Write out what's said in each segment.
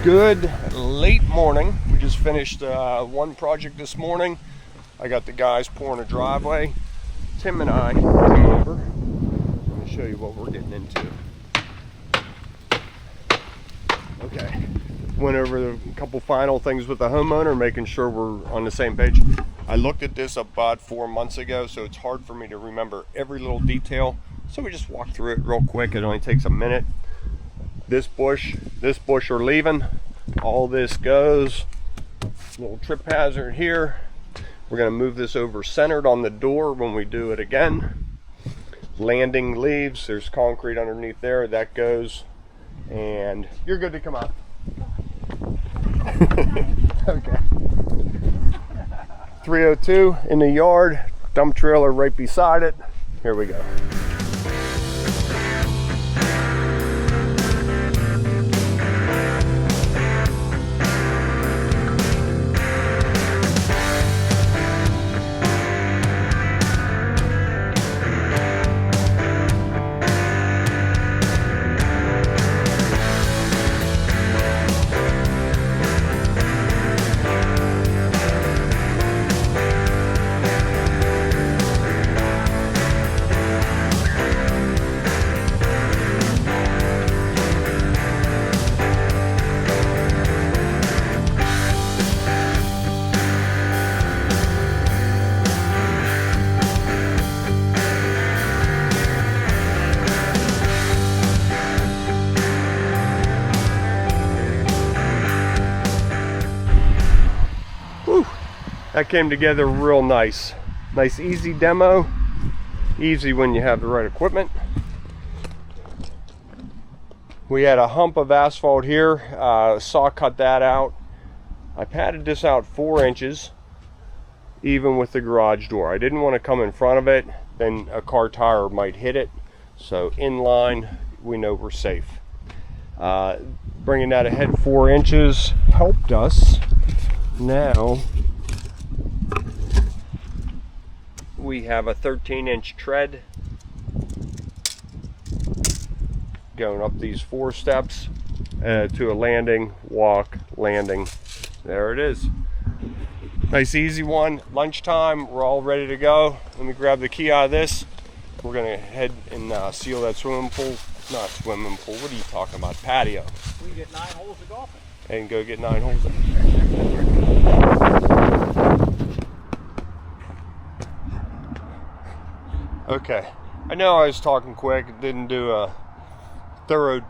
Good late morning. We just finished one project this morning. I got the guys pouring a driveway. Tim and I came over. Let me show you what we're getting into. Okay. Went over a couple final things with the homeowner, making sure we're on the same page. I looked at this about 4 months ago, so it's hard for me to remember every little detail. So we just walked through it real quick. It only takes a minute. This bush are leaving. All this goes. Little trip hazard here. We're gonna move this over centered on the door when we do it again. Landing leaves. There's concrete underneath there. That goes. And you're good to come out. Okay. 302 in the yard. Dump trailer right beside it. Here we go. That came together real nice. Nice easy demo. Easy when you have the right equipment. We had a hump of asphalt here. Saw cut that out. I padded this out 4 inches, even with the garage door. I didn't want to come in front of it, then a car tire might hit it. So in line, we know we're safe. Bringing that ahead 4 inches helped us. Now we have a 13-inch tread going up these 4 steps to a landing, walk, landing. There it is. Nice easy one. Lunchtime, we're all ready to go. Let me grab the key out of this. We're gonna head and seal that swimming pool. Not swimming pool, what are you talking about? Patio. We can get 9 holes of golfing. And go get 9 holes. Okay, I know I was talking quick, didn't do a thorough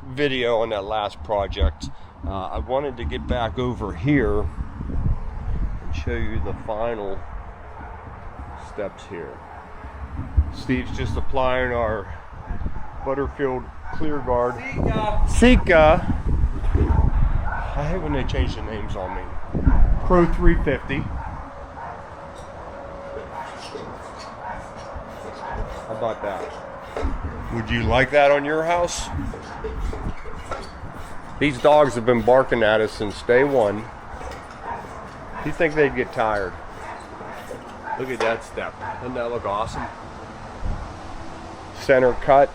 video on that last project. I wanted to get back over here and show you the final steps here. Steve's just applying our Butterfield Clear Guard. Sika. I hate when they change the names on me. Pro 350. How about that? Would you like that on your house? These dogs have been barking at us since day one. Do you think they'd get tired? Look at that step. Doesn't that look awesome? Center cut.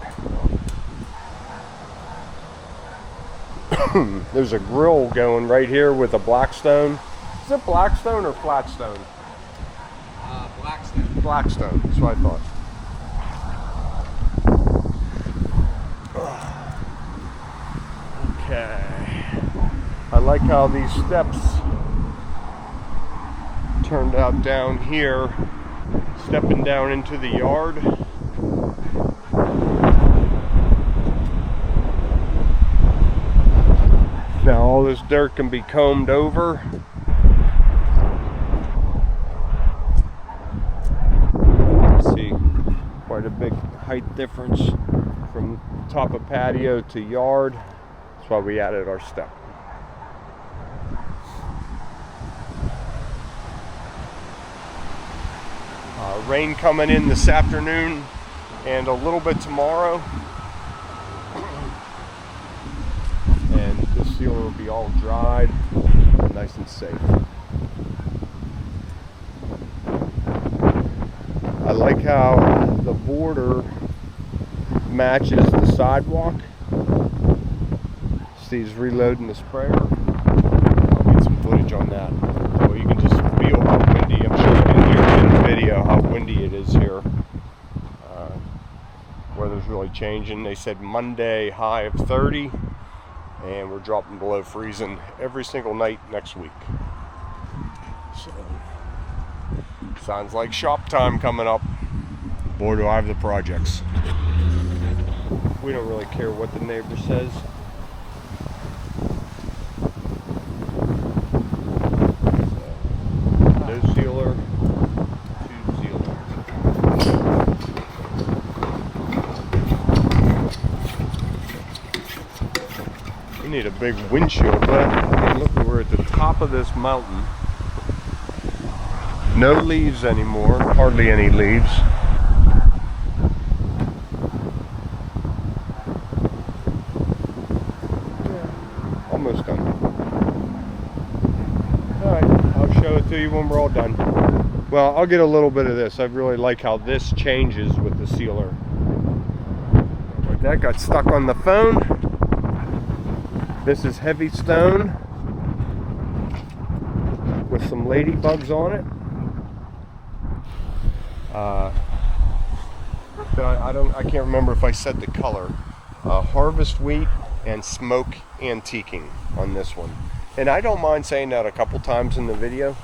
There's a grill going right here with a Blackstone. Is it Blackstone or Flatstone? Blackstone. Blackstone, that's what I thought. Okay. I like how these steps turned out down here, stepping down into the yard. Now all this dirt can be combed over. See quite a big height difference from top of patio to yard. That's why we added our step. Rain coming in this afternoon and a little bit tomorrow. And the sealer will be all dried, nice and safe. I like how the border matches the sidewalk. Steve's reloading the sprayer. I'll get some footage on that. So you can just feel how windy, I'm sure you can hear it in the video, how windy it is here. Weather's really changing. They said Monday high of 30, and we're dropping below freezing every single night next week. So, sounds like shop time coming up. Boy, do I have the projects. We don't really care what the neighbor says. No sealer, 2 sealer. We need a big windshield, but I mean, look, we're at the top of this mountain. No leaves anymore, hardly any leaves. Almost done. Alright, I'll show it to you when we're all done. Well, I'll get a little bit of this. I really like how this changes with the sealer. Like that got stuck on the phone. This is heavy stone with some ladybugs on it. I can't remember if I said the color. Harvest wheat and smoke antiquing on this one, and I don't mind saying that a couple times in the video.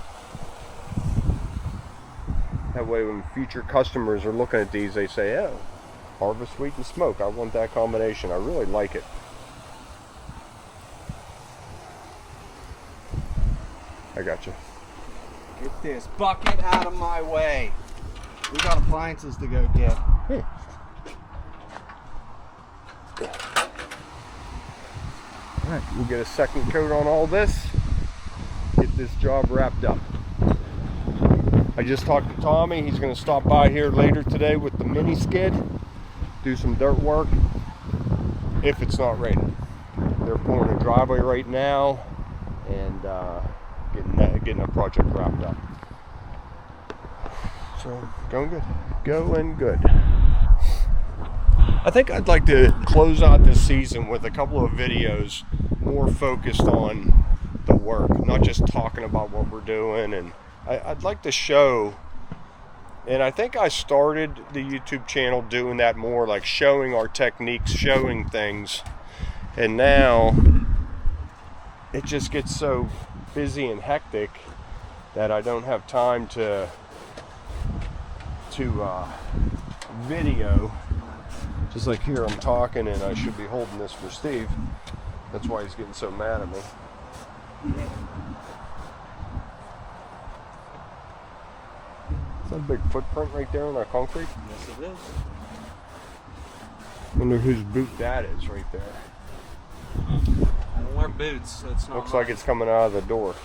That way when future customers are looking at these, they say, oh, harvest wheat and smoke, I want that combination. I really like it. I got you. Get this bucket out of my way. We got appliances to go get. Alright, we'll get a second coat on all this. Get this job wrapped up. I just talked to Tommy. He's going to stop by here later today with the mini skid. Do some dirt work. If it's not raining. They're pouring a driveway right now. And getting a project wrapped up. So, going good. Going good. I think I'd like to close out this season with a couple of videos more focused on the work, not just talking about what we're doing. And I'd like to show, and I think I started the YouTube channel doing that more, like showing our techniques, showing things. And now it just gets so busy and hectic that I don't have time to video. Just like here, I'm talking and I should be holding this for Steve. That's why he's getting so mad at me. Is that a big footprint right there on that concrete? Yes, it is. Wonder whose boot that is right there. I don't wear boots, so it's not. Looks like it's coming out of the door.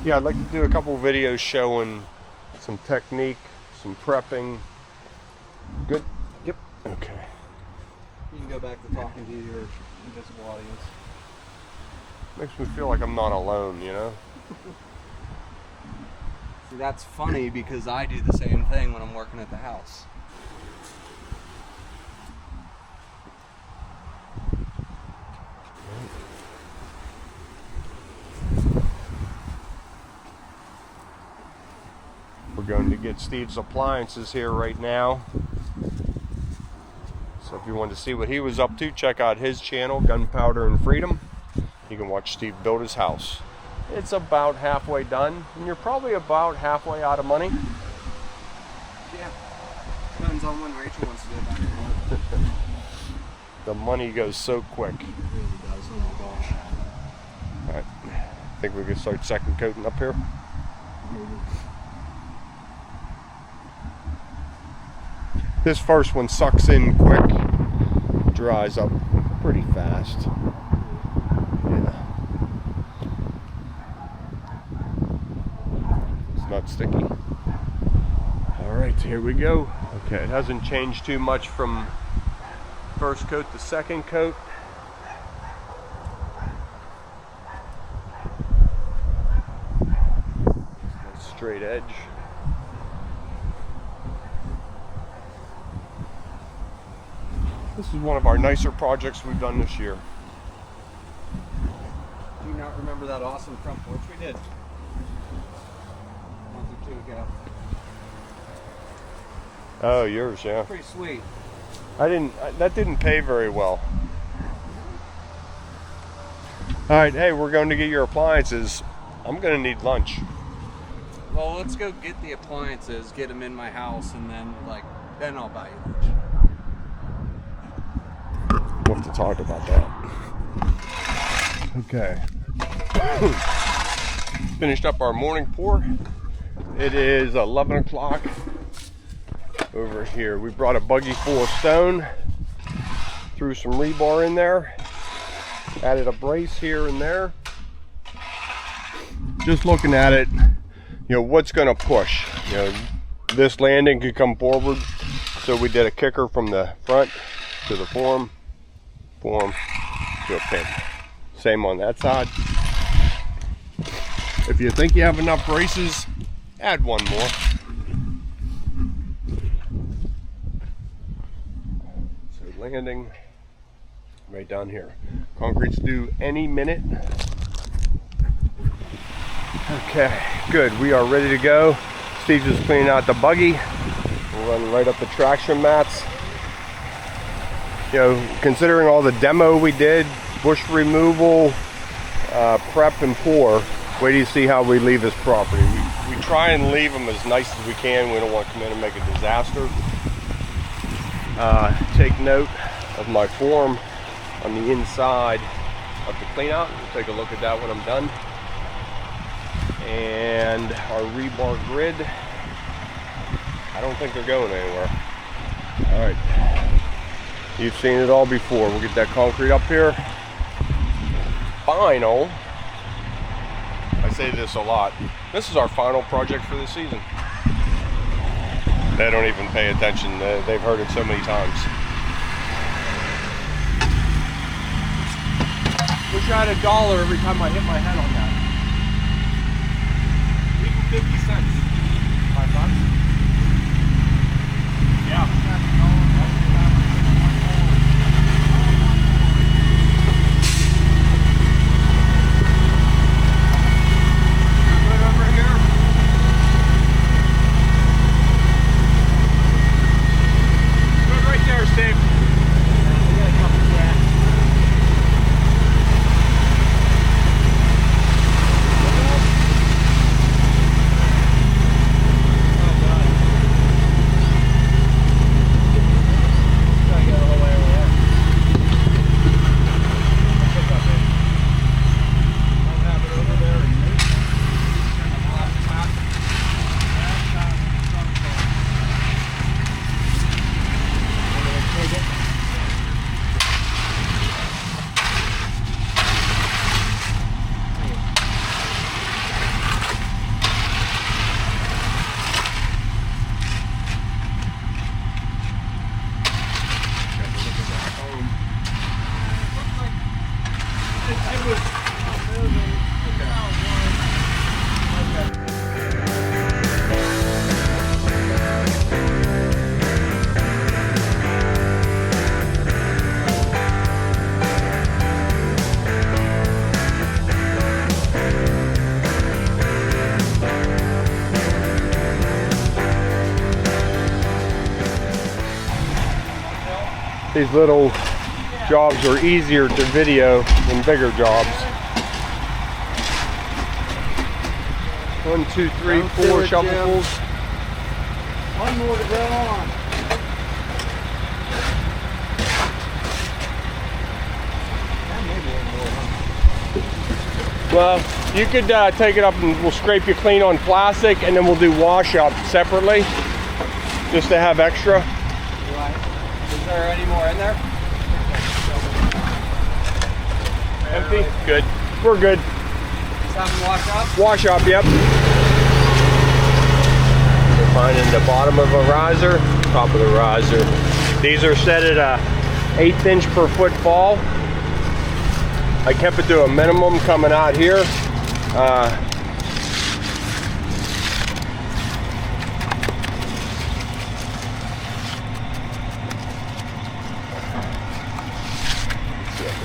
Yeah, I'd like to do a couple videos showing some technique, some prepping. Good? Yep. Okay. You can go back to talking to your invisible audience. Makes me feel like I'm not alone, you know? See, that's funny because I do the same thing when I'm working at the house. We're going to get Steve's appliances here right now. So if you want to see what he was up to, check out his channel, Gunpowder and Freedom. You can watch Steve build his house. It's about halfway done, and you're probably about halfway out of money. Yeah. Depends on when Rachel wants to go back to work. The money goes so quick. It really does. Oh my gosh. Alright, I think we can start second coating up here. This first one sucks in quick, dries up pretty fast. Yeah. It's not sticky. Alright, here we go. Okay, it hasn't changed too much from first coat to second coat. Straight edge. This is one of our nicer projects we've done this year. Do you not remember that awesome front porch we did? A month or two ago. Oh, yours, yeah. Pretty sweet. That didn't pay very well. All right, hey, we're going to get your appliances. I'm going to need lunch. Well, let's go get the appliances, get them in my house, and then I'll buy you lunch. We'll have to talk about that. Okay. Finished up our morning pour. It is 11 o'clock over here. We brought a buggy full of stone, threw some rebar in there, added a brace here and there. Just looking at it, what's going to push? This landing could come forward, so we did a kicker from the front to the form to a pin. Same on that side. If you think you have enough braces, add one more. So landing right down here. Concrete's due any minute. Okay, good. We are ready to go. Steve's just cleaning out the buggy. We'll run right up the traction mats. Considering all the demo we did, bush removal, prep and pour, wait till you see how we leave this property. We try and leave them as nice as we can. We don't want to come in and make a disaster. Take note of my form on the inside of the clean out. We'll take a look at that when I'm done. And our rebar grid, I don't think they're going anywhere. All right, you've seen it all before. We'll get that concrete up here. Final, I say this a lot, this is our final project for the season. They don't even pay attention. They've heard it so many times. Wish I had $1 every time I hit my head on that. 50 cents. $5? Yeah. Good over here. Good right there, Steve. These little jobs are easier to video than bigger jobs. 1, 2, 3, 4 shovelfuls. One more to go on. Well, you could take it up and we'll scrape you clean on plastic, and then we'll do wash up separately, just to have extra. Right. Is there any more in there? Empty? Good. We're good. Just have them wash up? Wash up, yep. We're finding the bottom of a riser, top of the riser. These are set at a 1/8 inch per foot fall. I kept it to a minimum coming out here.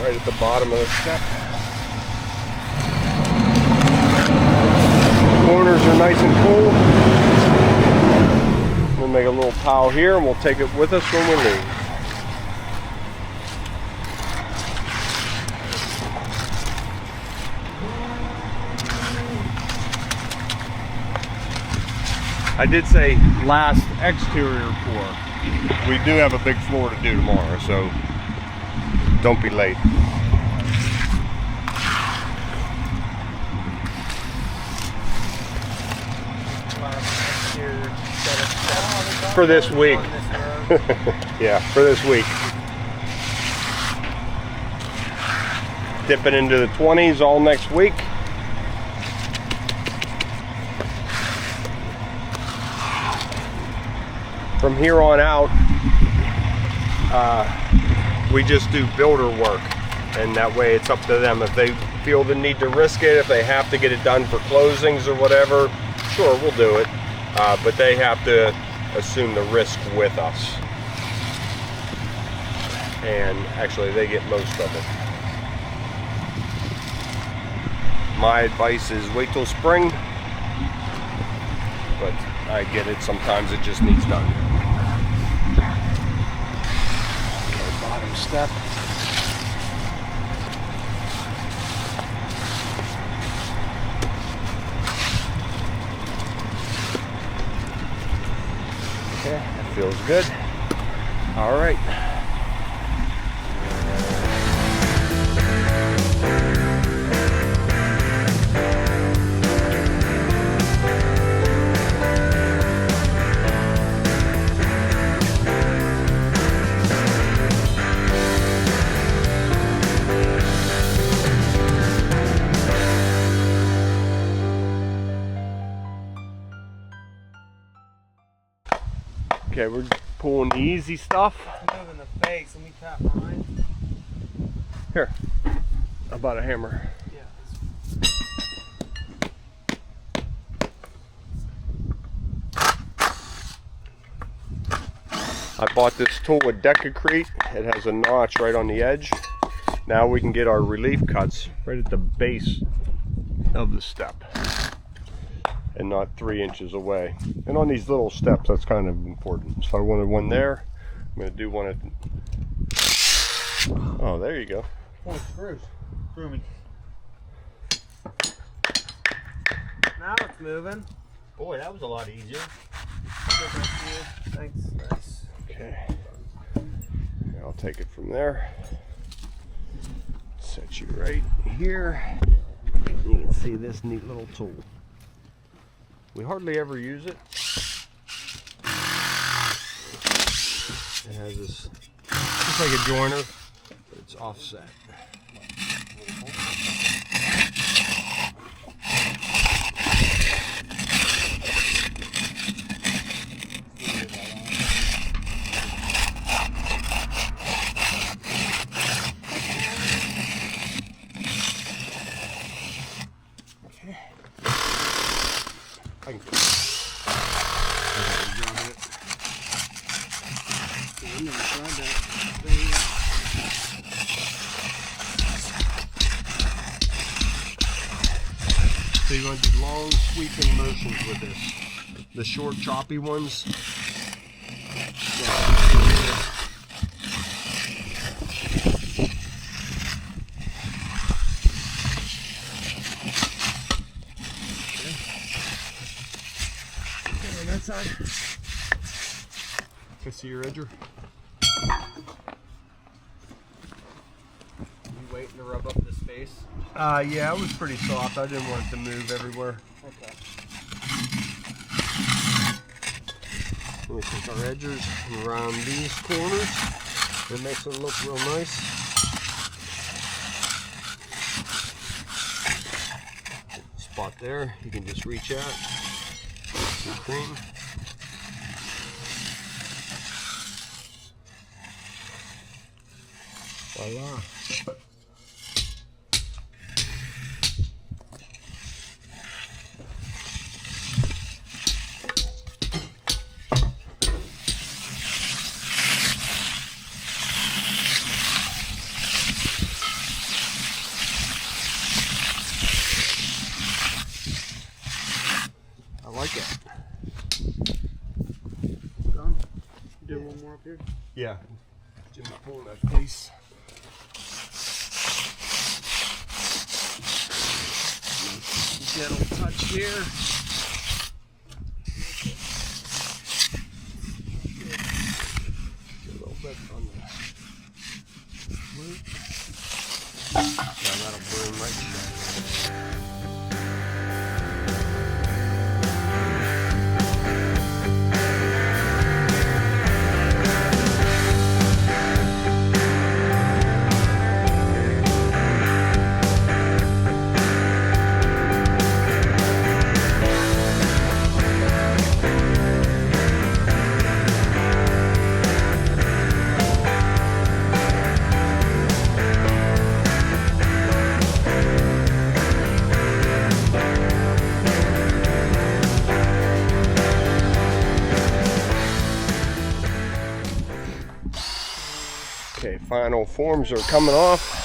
right at the bottom of the step. Corners are nice and cool. We'll make a little pile here and we'll take it with us when we leave. I did say last exterior pour. We do have a big floor to do tomorrow, so don't be late. For this week. Yeah, for this week. Dipping into the 20s all next week. From here on out, we just do builder work, and that way it's up to them. If they feel the need to risk it, if they have to get it done for closings or whatever, sure, we'll do it. But they have to assume the risk with us. And actually, they get most of it. My advice is wait till spring, but I get it, sometimes it just needs done. Bottom step. Okay, that feels good. All right. Okay, we're pulling the easy stuff. I'm moving the face. Let me tap mine. Here, how about a hammer? Yeah. I bought this tool with Decacrete. It has a notch right on the edge. Now we can get our relief cuts right at the base of the step and not 3 inches away. And on these little steps, that's kind of important. So I wanted one there. I'm going to do one at... Oh, there you go. Oh, screws. Screw me. Now it's moving. Boy, that was a lot easier. Thanks. Nice. Okay. I'll take it from there. Set you right here. You can see this neat little tool. We hardly ever use it. It has this, just like a joiner, but it's offset. Okay. I can grab it. I never tried that. So you want to do long sweeping motions with this. The short choppy ones. Okay, on that side. Can I see your edger? You waiting to rub up this face? Yeah, it was pretty soft. I didn't want it to move everywhere. Okay. We take our edgers and round these corners. It makes it look real nice. Spot there, you can just reach out, some cream. Voila. like it. Done. You do one more up here. Yeah. Jimmy pulling that piece. Gentle touch here. Get a little bit on the loop. Yeah, that'll burn right shut. Okay, final forms are coming off.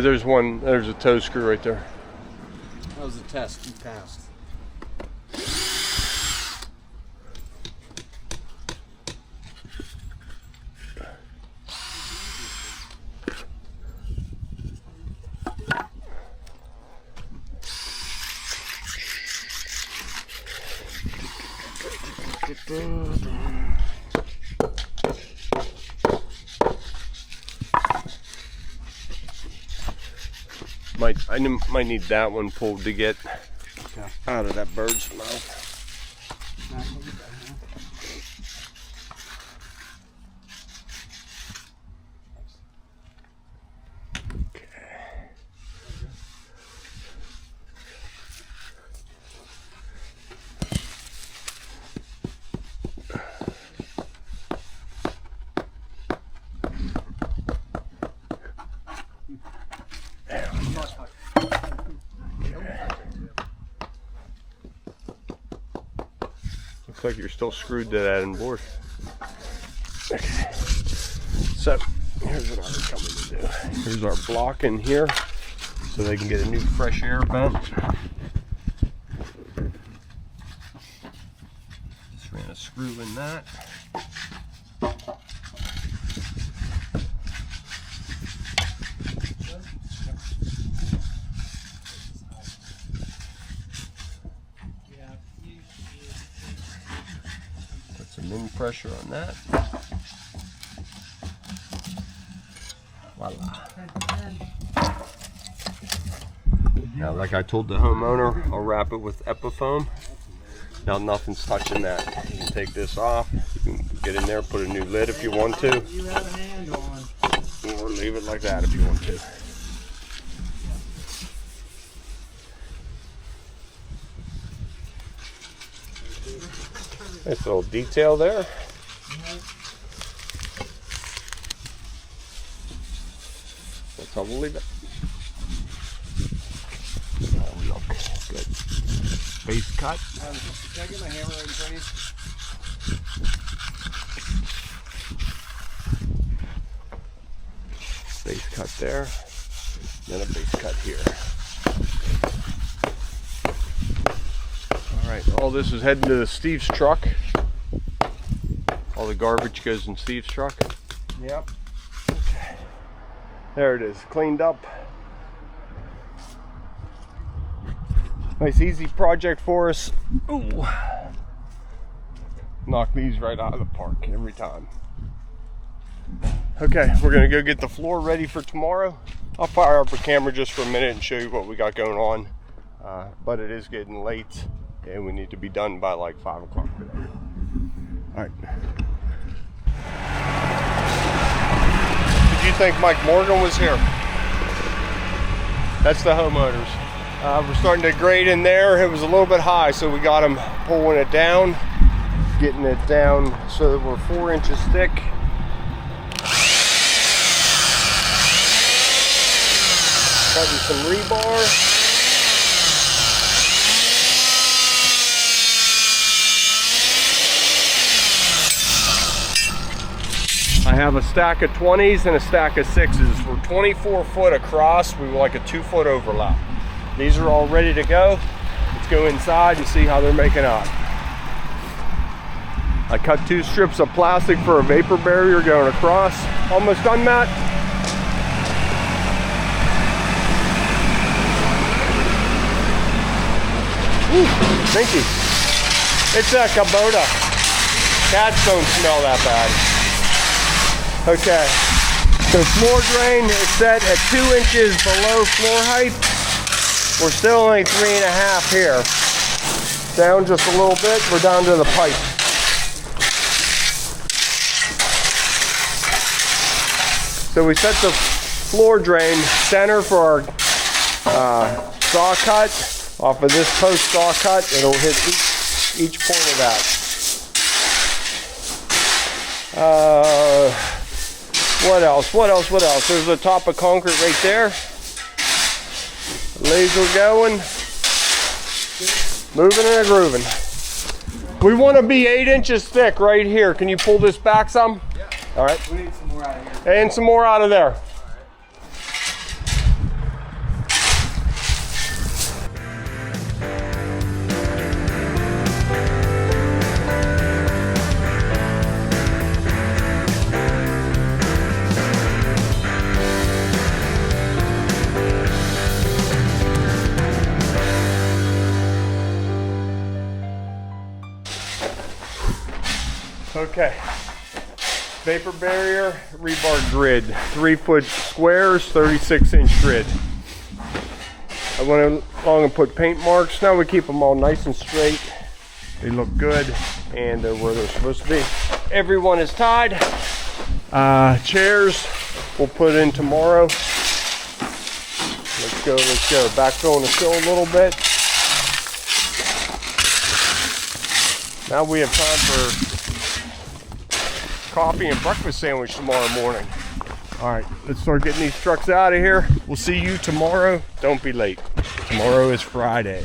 There's a toe screw right there. That was a test. You passed. Might need that one pulled to get out of that bird's mouth. Looks like you're still screwed to that end board. Okay. So here's what I was coming to do. Here's our block in here so they can get a new fresh air vent. Just ran a screw in that. Min pressure on that. Voila. Now, like I told the homeowner, I'll wrap it with Epifoam. Now nothing's touching that. You can take this off. You can get in there, put a new lid if you want to. You have a handle on. Or leave it like that if you want to. Nice little detail there. That's how we'll leave it. Look, good. Base cut. Can I get my hammer in, please? Base cut there. Then a base cut here. Alright, all this is heading to Steve's truck. All the garbage goes in Steve's truck. Yep. Okay. There it is, cleaned up. Nice easy project for us. Ooh. Knock these right out of the park every time. Okay, we're gonna go get the floor ready for tomorrow. I'll fire up a camera just for a minute and show you what we got going on. But it is getting late and we need to be done by like 5 o'clock today. All right. Did you think Mike Morgan was here? That's the homeowners. We're starting to grade in there. It was a little bit high, so we got them pulling it down, getting it down so that we're 4 inches thick. Cutting some rebar. I have a stack of 20s and a stack of 6s. We're 24 foot across. We would like a 2 foot overlap. These are all ready to go. Let's go inside and see how they're making out. I cut 2 strips of plastic for a vapor barrier going across. Almost done, Matt? Ooh, stinky. It's a Kubota. Cats don't smell that bad. Okay, so floor drain is set at 2 inches below floor height. We're still only 3.5 here. Down just a little bit, we're down to the pipe. So we set the floor drain center for our saw cut. Off of this post saw cut, it'll hit each point of that. What else? There's a top of concrete right there. Laser going. Moving and grooving. We want to be 8 inches thick right here. Can you pull this back some? Yeah. All right. We need some more out of here. And some more out of there. Okay, vapor barrier, rebar grid, 3 foot squares, 36 inch grid. I went along and put paint marks. Now we keep them all nice and straight. They look good and they're where they're supposed to be. Everyone is tied. Chairs we'll put in tomorrow. Let's go. Backfilling the sill a little bit. Now we have time for coffee and breakfast sandwich tomorrow morning. All right, let's start getting these trucks out of here. We'll see you tomorrow. Don't be late. Tomorrow is Friday.